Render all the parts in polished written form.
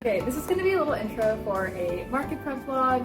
Okay, this is going to be a little intro for a market prep vlog.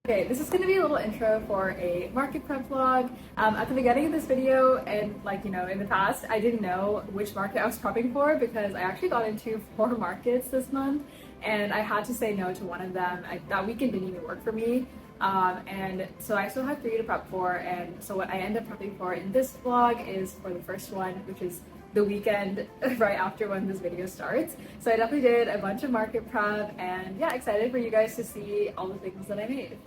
Okay, this is going to be a little intro for a market prep vlog. At the beginning of this video and in the past, I didn't know which market I was prepping for because I actually got into 4 markets this month and I had to say no to one of them. That weekend didn't even work for me. And so I still have 3 to prep for, and so what I end up prepping for in this vlog is for the first one, which is the weekend right after when this video starts. So I definitely did a bunch of market prep and yeah, excited for you guys to see all the things that I made.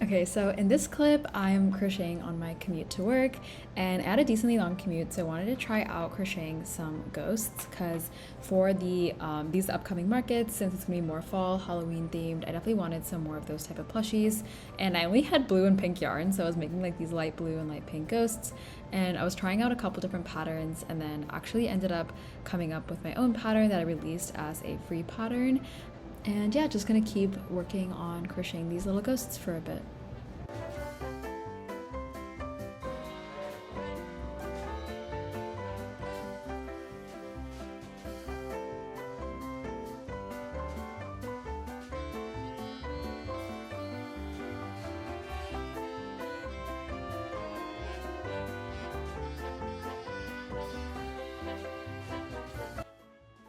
Okay, so in this clip, I'm crocheting on my commute to work, and I had a decently long commute, so I wanted to try out crocheting some ghosts, because for these upcoming markets, since it's gonna be more fall, Halloween themed, I definitely wanted some more of those type of plushies, and I only had blue and pink yarn, so I was making like these light blue and light pink ghosts, and I was trying out a couple different patterns, and then actually ended up coming up with my own pattern that I released as a free pattern. And yeah, just gonna keep working on crocheting these little ghosts for a bit.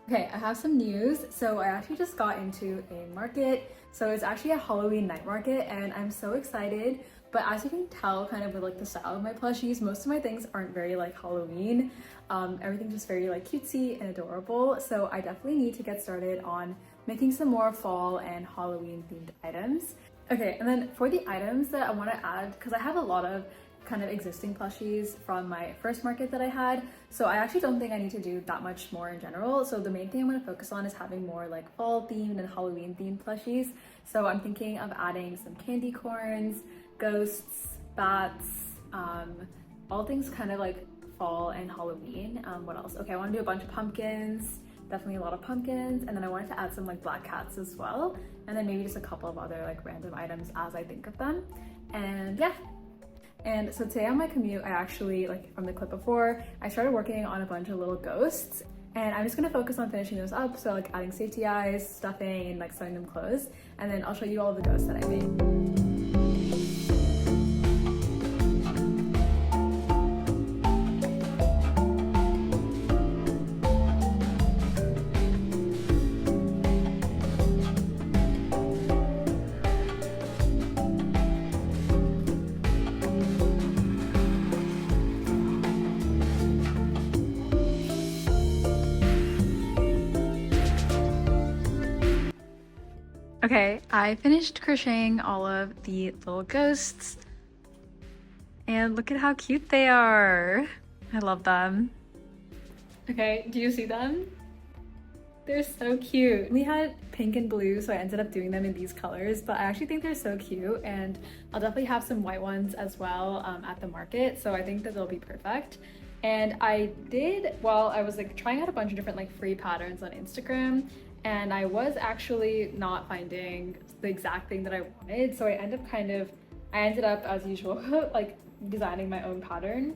Okay, I have some news. So I actually just got into a market. So it's actually a Halloween night market and I'm so excited. But as you can tell kind of with like the style of my plushies, most of my things aren't very like Halloween. Everything's just very like cutesy and adorable. So I definitely need to get started on making some more fall and Halloween themed items. Okay, and then for the items that I want to add, because I have a lot of kind of existing plushies from my first market that I had, so I actually don't think I need to do that much more in general. So the main thing I'm going to focus on is having more like fall themed and Halloween themed plushies. So I'm thinking of adding some candy corns, ghosts, bats, all things kind of like fall and Halloween. What else? Okay, I want to do a bunch of pumpkins, definitely a lot of pumpkins, and then I wanted to add some like black cats as well, and then maybe just a couple of other like random items as I think of them. And yeah. And so today on my commute, I actually, like from the clip before, I started working on a bunch of little ghosts, and I'm just gonna focus on finishing those up. So like adding safety eyes, stuffing, and like sewing them closed. And then I'll show you all the ghosts that I made. Okay, I finished crocheting all of the little ghosts, and look at how cute they are. I love them. Okay, do you see them? They're so cute. We had pink and blue, so I ended up doing them in these colors, but I actually think they're so cute, and I'll definitely have some white ones as well at the market, so I think that they'll be perfect. And I did, while I was like trying out a bunch of different like free patterns on Instagram, and I was actually not finding the exact thing that I wanted, so I ended up as usual like designing my own pattern.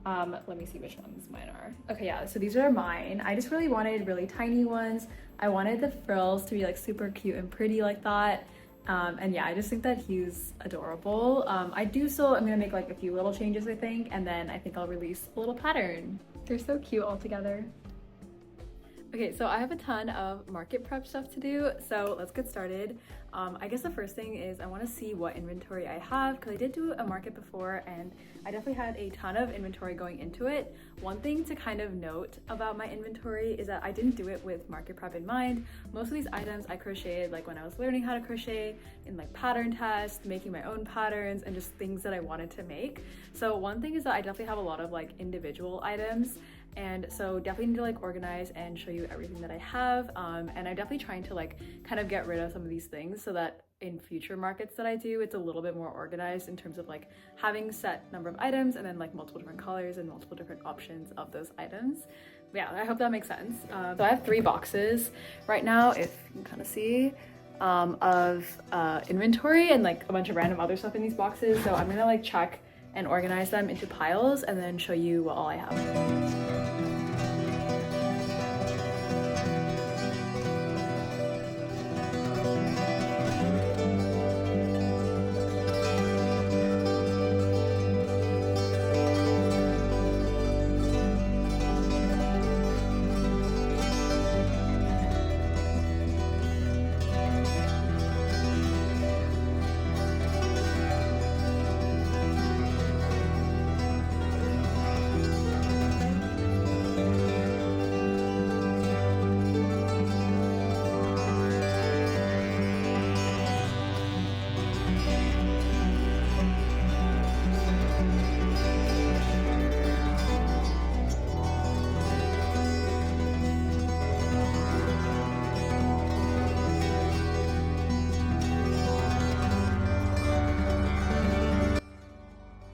Let me see which ones mine are. Okay, yeah, so these are mine. I just really wanted really tiny ones. I wanted the frills to be like super cute and pretty like that. And yeah, I just think that he's adorable. I'm gonna make like a few little changes, I think, and then I think I'll release a little pattern. They're so cute all together. Okay, so I have a ton of market prep stuff to do, so let's get started. I guess the first thing is I want to see what inventory I have, because I did do a market before and I definitely had a ton of inventory going into it. One thing to kind of note about my inventory is that I didn't do it with market prep in mind. Most of these items I crocheted like when I was learning how to crochet, in like pattern tests, making my own patterns, and just things that I wanted to make. So one thing is that I definitely have a lot of like individual items, and so definitely need to like organize and show you everything that I have, and I'm definitely trying to like kind of get rid of some of these things so that in future markets that I do, it's a little bit more organized in terms of like having set number of items and then like multiple different colors and multiple different options of those items. But yeah, I hope that makes sense. So I have 3 boxes right now, if you can kind of see. of inventory and like a bunch of random other stuff in these boxes. So I'm gonna like check and organize them into piles and then show you what all I have.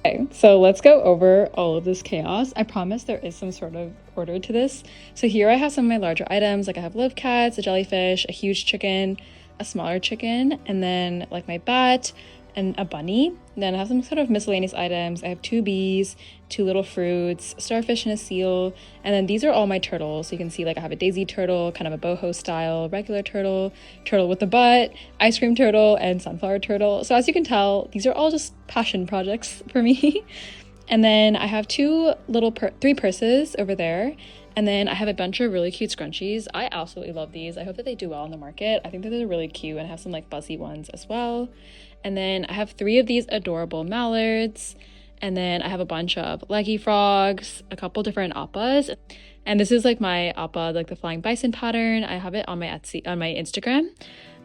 Okay, so let's go over all of this chaos. I promise there is some sort of order to this. So here I have some of my larger items, like I have live cats, a jellyfish, a huge chicken, a smaller chicken, and then like my bat and a bunny. And then I have some sort of miscellaneous items. I have 2 bees, 2 little fruits, a starfish and a seal. And then these are all my turtles. So you can see like I have a daisy turtle, kind of a boho style, regular turtle, turtle with a butt, ice cream turtle, and sunflower turtle. So as you can tell, these are all just passion projects for me. And then I have 3 purses over there. And then I have a bunch of really cute scrunchies. I absolutely love these. I hope that they do well on the market. I think that they're really cute, and I have some like buzzy ones as well. And then I have 3 of these adorable mallards. And then I have a bunch of leggy frogs, a couple different appas. And this is like my appa, like the flying bison pattern. I have it on my Instagram.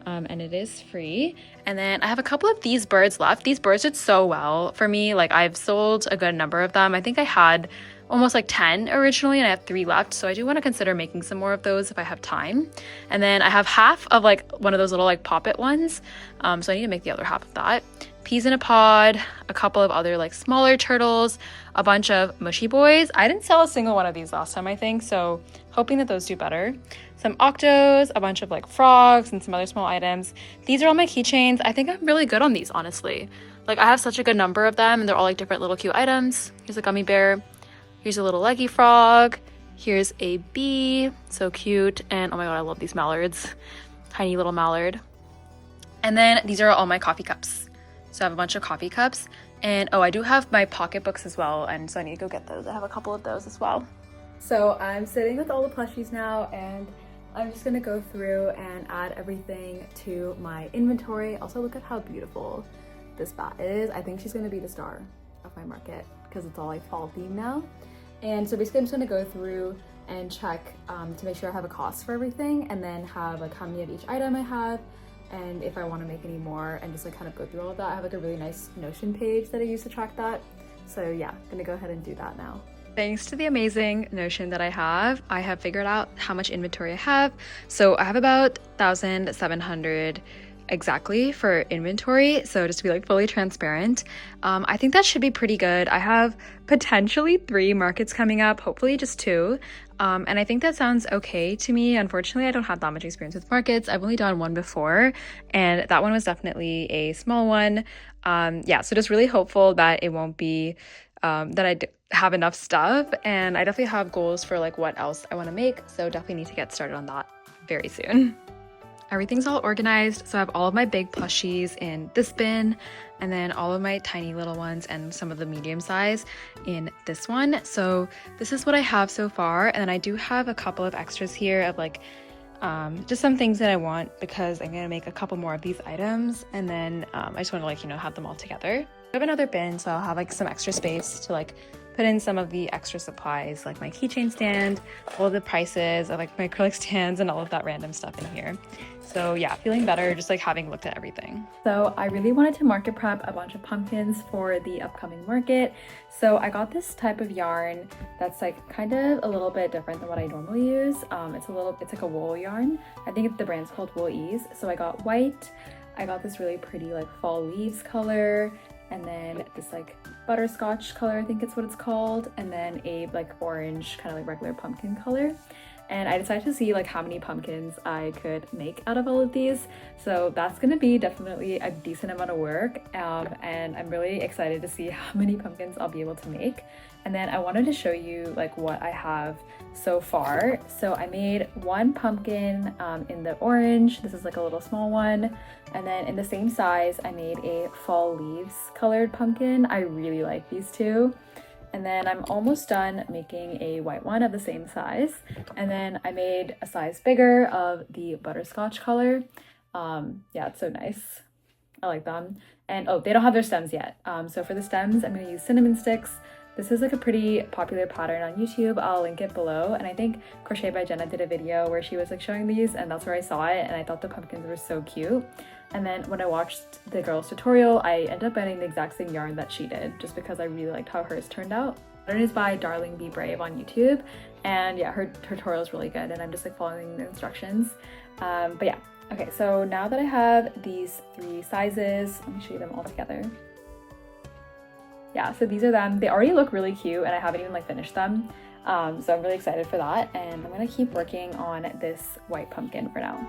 And it is free. And then I have a couple of these birds left. These birds did so well for me. Like I've sold a good number of them. I think I had almost like 10 originally, and I have 3 left. So I do want to consider making some more of those if I have time. And then I have half of like one of those little like poppet ones. So I need to make the other half of that. Peas in a pod, a couple of other like smaller turtles, a bunch of mushy boys. I didn't sell a single one of these last time, I think. So hoping that those do better. Some octos, a bunch of like frogs, and some other small items. These are all my keychains. I think I'm really good on these, honestly. Like I have such a good number of them, and they're all like different little cute items. Here's a gummy bear. Here's a little leggy frog. Here's a bee, so cute. And oh my god, I love these mallards. Tiny little mallard. And then these are all my coffee cups. So I have a bunch of coffee cups. And oh, I do have my pocketbooks as well, and so I need to go get those. I have a couple of those as well. So I'm sitting with all the plushies now, and I'm just gonna go through and add everything to my inventory. Also, look at how beautiful this bat is. I think she's gonna be the star of my market because it's all like fall theme now. And so basically I'm just gonna go through and check to make sure I have a cost for everything, and then have like how many of each item I have, and if I want to make any more, and just like kind of go through all of that. I have like a really nice Notion page that I use to track that. So yeah, I'm gonna go ahead and do that now. Thanks to the amazing Notion that I have figured out how much inventory I have. So I have about 1,700 exactly for inventory. So just to be like fully transparent, I think that should be pretty good. I have potentially 3 markets coming up, hopefully just 2. And I think that sounds okay to me. Unfortunately, I don't have that much experience with markets. I've only done one before, and that one was definitely a small one. Yeah, so just really hopeful that it won't be that I have enough stuff, and I definitely have goals for like what else I want to make, so definitely need to get started on that very soon. Everything's all organized, so I have all of my big plushies in this bin, and then all of my tiny little ones and some of the medium size in this one. So this is what I have so far, and then I do have a couple of extras here of like just some things that I want, because I'm gonna make a couple more of these items, and then I just want to like, you know, have them all together. I have another bin, so I'll have like some extra space to like put in some of the extra supplies, like my keychain stand, all the prices of like my acrylic stands, and all of that random stuff in here. So yeah, feeling better just like having looked at everything. So I really wanted to market prep a bunch of pumpkins for the upcoming market. So I got this type of yarn that's like kind of a little bit different than what I normally use. It's like a wool yarn. I think the brand's called Wool Ease. So I got white. I got this really pretty like fall leaves color, and then this like butterscotch color, I think it's what it's called, and then a like orange kind of like regular pumpkin color. and I decided to see like how many pumpkins I could make out of all of these. So that's gonna be definitely a decent amount of work, and I'm really excited to see how many pumpkins I'll be able to make. And then I wanted to show you like what I have so far. So I made one pumpkin in the orange. This is like a little small one. And then in the same size, I made a fall leaves colored pumpkin. I really like these two. And then I'm almost done making a white one of the same size. And then I made a size bigger of the butterscotch color. Yeah, it's so nice. I like them. And oh, they don't have their stems yet. So for the stems, I'm gonna use cinnamon sticks. This is like a pretty popular pattern on YouTube. I'll link it below. And I think Crochet by Jenna did a video where she was like showing these, and that's where I saw it. And I thought the pumpkins were so cute. And then when I watched the girl's tutorial, I ended up buying the exact same yarn that she did, just because I really liked how hers turned out. The pattern is by Darling Be Brave on YouTube. And yeah, her tutorial is really good, and I'm just like following the instructions. But yeah, okay, so now that I have these 3 sizes, let me show you them all together. Yeah, so these are them. They already look really cute, and I haven't even like finished them. So I'm really excited for that, and I'm gonna keep working on this white pumpkin for now.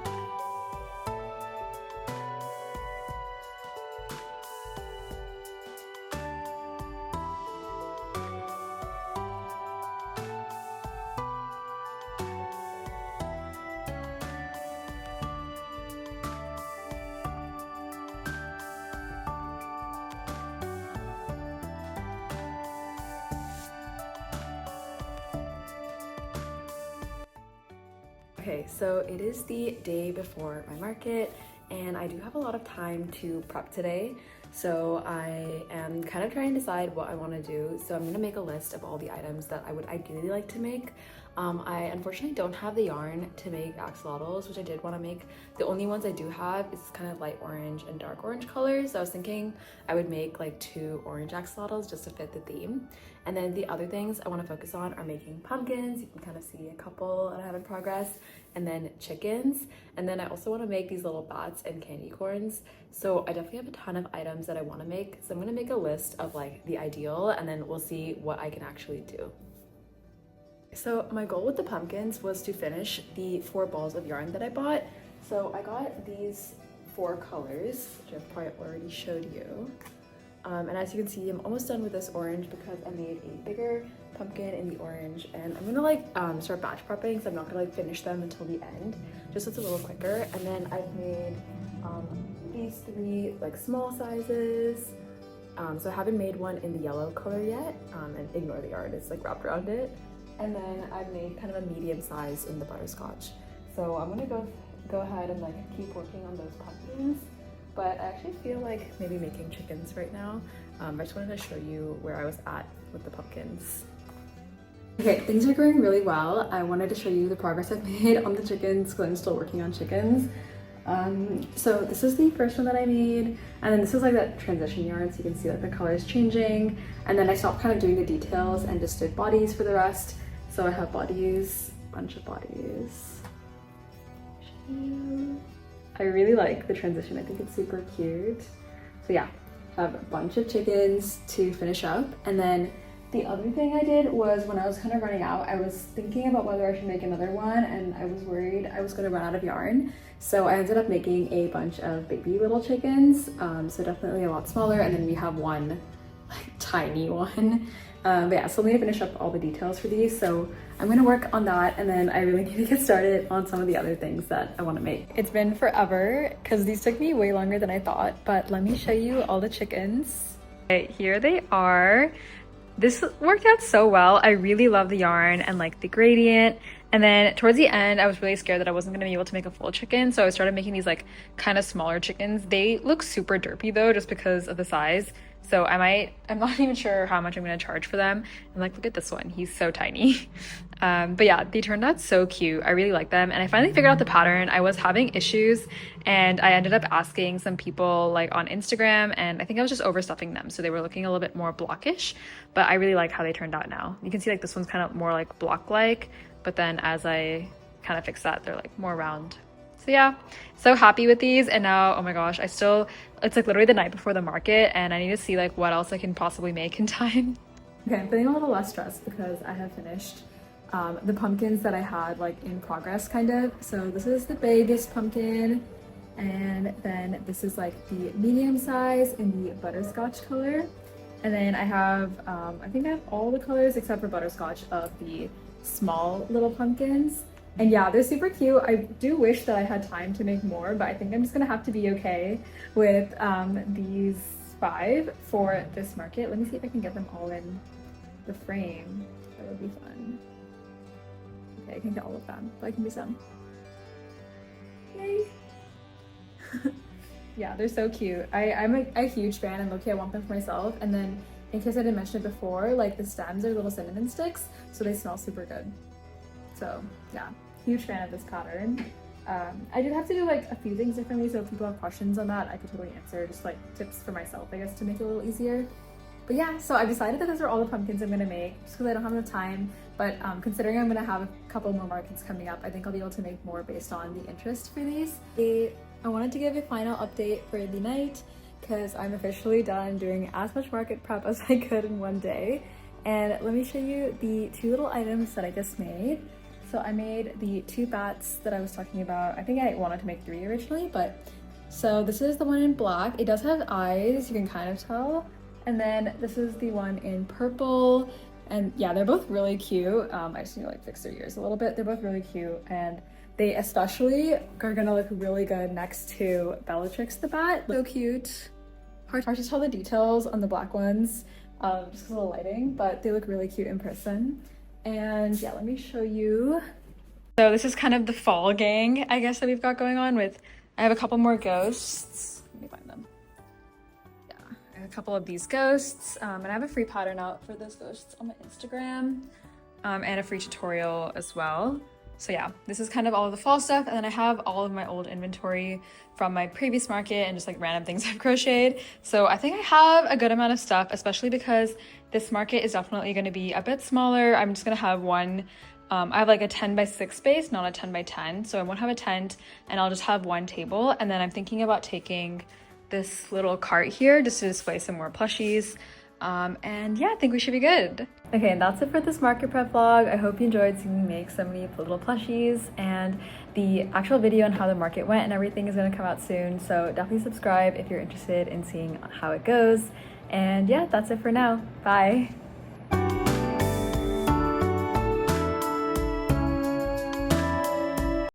Okay, so it is the day before my market, and I do have a lot of time to prep today. So I am kind of trying to decide what I want to do. So I'm going to make a list of all the items that I would ideally like to make. I unfortunately don't have the yarn to make axolotls, which I did want to make. The only ones I do have is kind of light orange and dark orange colors. So I was thinking I would make like 2 orange axolotls just to fit the theme. And then the other things I want to focus on are making pumpkins. You can kind of see a couple that I have in progress, and then chickens. And then I also want to make these little bats and candy corns. So I definitely have a ton of items that I want to make. So I'm going to make a list of like the ideal, and then we'll see what I can actually do. So my goal with the pumpkins was to finish the 4 balls of yarn that I bought. So I got these 4 colors, which I've probably already showed you. And as you can see, I'm almost done with this orange because I made a bigger pumpkin in the orange, and I'm gonna like start batch prepping, so I'm not gonna like finish them until the end, just so it's a little quicker. And then I've made these 3 like small sizes. So I haven't made one in the yellow color yet, and ignore the yarn, it's like wrapped around it. And then I've made kind of a medium size in the butterscotch. So I'm gonna go ahead and like keep working on those pumpkins. But I actually feel like maybe making chickens right now. I just wanted to show you where I was at with the pumpkins. Okay, things are going really well. I wanted to show you the progress I've made on the chickens because I'm still working on chickens. So this is the first one that I made, and then this is like that transition yarn, so you can see like the colors changing. And then I stopped kind of doing the details and just did bodies for the rest. So I have bodies, a bunch of bodies. I really like the transition. I think it's super cute. So yeah, I have a bunch of chickens to finish up. And then the other thing I did was when I was kind of running out, I was thinking about whether I should make another one, and I was worried I was going to run out of yarn. So I ended up making a bunch of baby little chickens. So definitely a lot smaller. And then we have one like tiny one. But yeah, so I'm gonna finish up all the details for these. So I'm gonna work on that, and then I really need to get started on some of the other things that I want to make. It's been forever because these took me way longer than I thought, but let me show you all the chickens. Okay, here they are. This worked out so well. I really love the yarn and like the gradient. And then towards the end, I was really scared that I wasn't gonna be able to make a full chicken. So I started making these like kind of smaller chickens. They look super derpy though, just because of the size. So I'm not even sure how much I'm gonna charge for them. And like, look at this one, he's so tiny. But yeah, they turned out so cute. I really like them. And I finally figured out the pattern. I was having issues, and I ended up asking some people like on Instagram, and I think I was just overstuffing them. So they were looking a little bit more blockish, but I really like how they turned out now. You can see like this one's kind of more like block-like, but then as I kind of fix that, they're like more round. So yeah, so happy with these. And now, oh my gosh, it's like literally the night before the market, and I need to see like what else I can possibly make in time. Okay, I'm feeling a little less stressed because I have finished the pumpkins that I had like in progress kind of. So this is the biggest pumpkin, and then this is like the medium size in the butterscotch color. And then I have, I think I have all the colors except for butterscotch of the small little pumpkins. And yeah, they're super cute. I do wish that I had time to make more, but I think I'm just gonna have to be okay with these 5 for this market. Let me see if I can get them all in the frame. That would be fun. Okay, I can get all of them, but I can do some. Yay! Yeah, they're so cute. I'm a huge fan, and low-key I want them for myself. And then, in case I didn't mention it before, like the stems are little cinnamon sticks, so they smell super good. So yeah, huge fan of this pattern. I did have to do like a few things differently, so if people have questions on that, I could totally answer, just like tips for myself, I guess, to make it a little easier. But yeah, so I decided that those are all the pumpkins I'm gonna make, just because I don't have enough time. But considering I'm gonna have a couple more markets coming up, I think I'll be able to make more based on the interest for these. I wanted to give a final update for the night, because I'm officially done doing as much market prep as I could in one day. And let me show you the 2 little items that I just made. So I made the 2 bats that I was talking about. I think I wanted to make 3 originally, but so this is the one in black. It does have eyes, you can kind of tell. And then this is the one in purple. And yeah, they're both really cute. I just need to like fix their ears a little bit. They're both really cute, and they especially are gonna look really good next to Bellatrix the bat. So cute. Hard to tell the details on the black ones, just because of the lighting, but they look really cute in person. And yeah, let me show you. So this is kind of the fall gang, I guess, that we've got going on with, I have a couple more ghosts. Let me find them. Yeah, I have a couple of these ghosts, and I have a free pattern out for those ghosts on my Instagram, and a free tutorial as well. So yeah, this is kind of all of the fall stuff, and then I have all of my old inventory from my previous market and just like random things I've crocheted. So I think I have a good amount of stuff, especially because this market is definitely going to be a bit smaller. I'm just going to have one, I have like a 10 by 6 space, not a 10 by 10. So I won't have a tent, and I'll just have one table. And then I'm thinking about taking this little cart here just to display some more plushies. And yeah, I think we should be good. Okay, and that's it for this market prep vlog. I hope you enjoyed seeing me make so many little plushies, and the actual video on how the market went and everything is going to come out soon. So definitely subscribe if you're interested in seeing how it goes. And yeah, that's it for now. Bye.